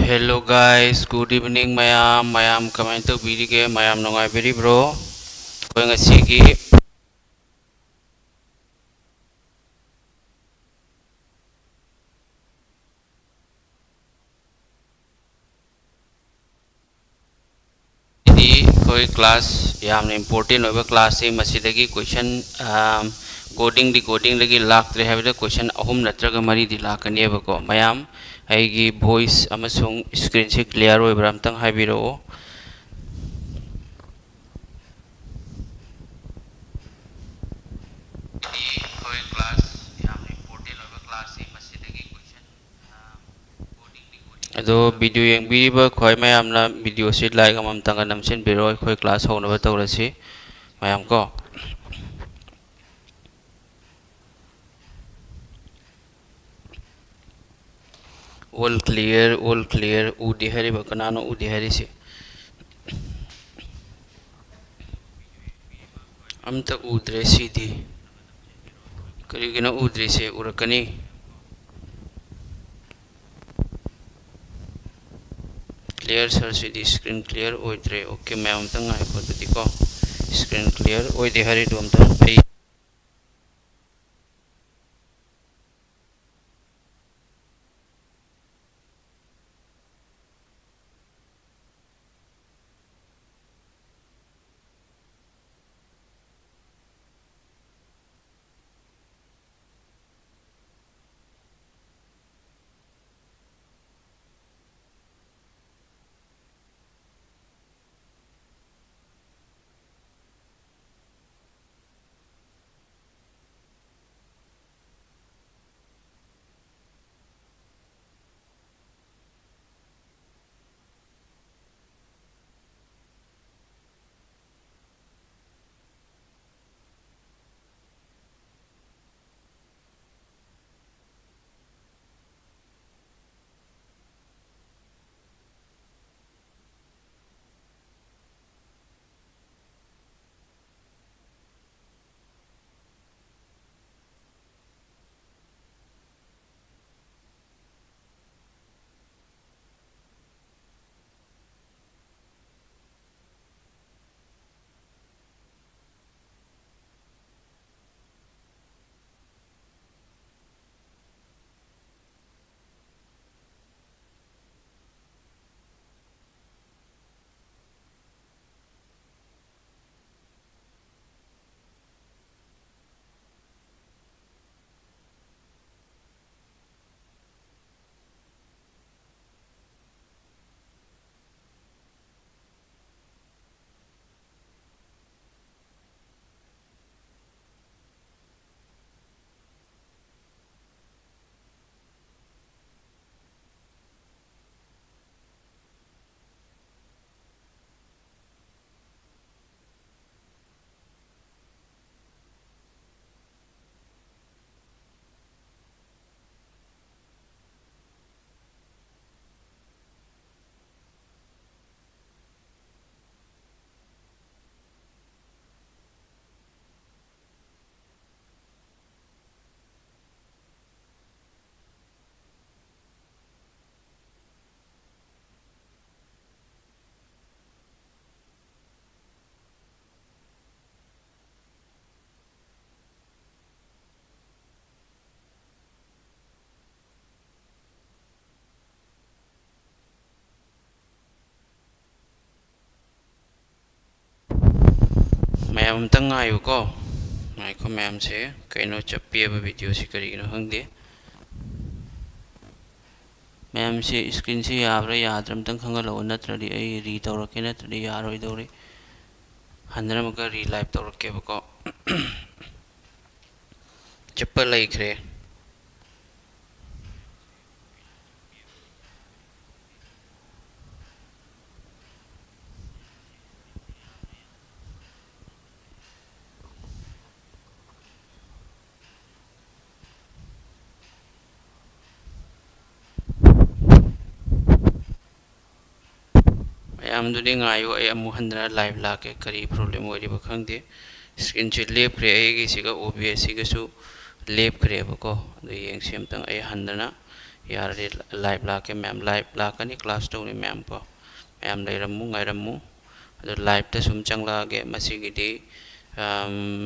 Hello guys, good evening mayam kamay to birige mayam nongai biri bro ko ngasigi di koi class yamna important oba class se masidagi question coding decoding lagi laktre habida question ahum natraga mari di lakani bako mayam aigi voice amasung screen se clear oibra amtang habiro ado video yang biriba khoi mayamna video se like amam tanga namsen biro khoi class hona ba tawrasi mayam ko all clear udi hari ba kanano udi hari se amta udre sidi karigina udre se urakani clear sir sidi screen clear oidre okay mayam tanga ko diko screen clear oide hari dum ta ai mayam tanga ayu ko mai ko mayam se kaino chapi ba video se karigino hangde mayam se screen se yabra yadram tang khangalo natradi ai re tawrake natradi yaroi dori handra maka re live tawrake bako chappa laikre mayam dudi ngayu ai amu handra live lake kari problem ori ba khangde screen se lep kre ai gi siga obs siga su lep kre bako adu yeng sem tang ai handana ꯌꯥꯔꯗꯤ live ꯂꯥꯛꯀꯦ ꯃꯌꯥꯝ live ꯂꯥꯛꯀꯅꯤ class ꯇꯧꯅꯤ ꯃꯌꯥꯝ ꯀꯣ ꯃꯌꯥꯝ ꯂꯩꯔꯝꯃꯨ ꯉꯥꯏꯔꯝꯃꯨ ꯑꯗꯣ ꯂꯥꯏꯚꯇ ꯁꯨꯝ ꯆꯪꯂꯛꯑꯒꯦ ꯃꯁꯤꯒꯤꯗꯤ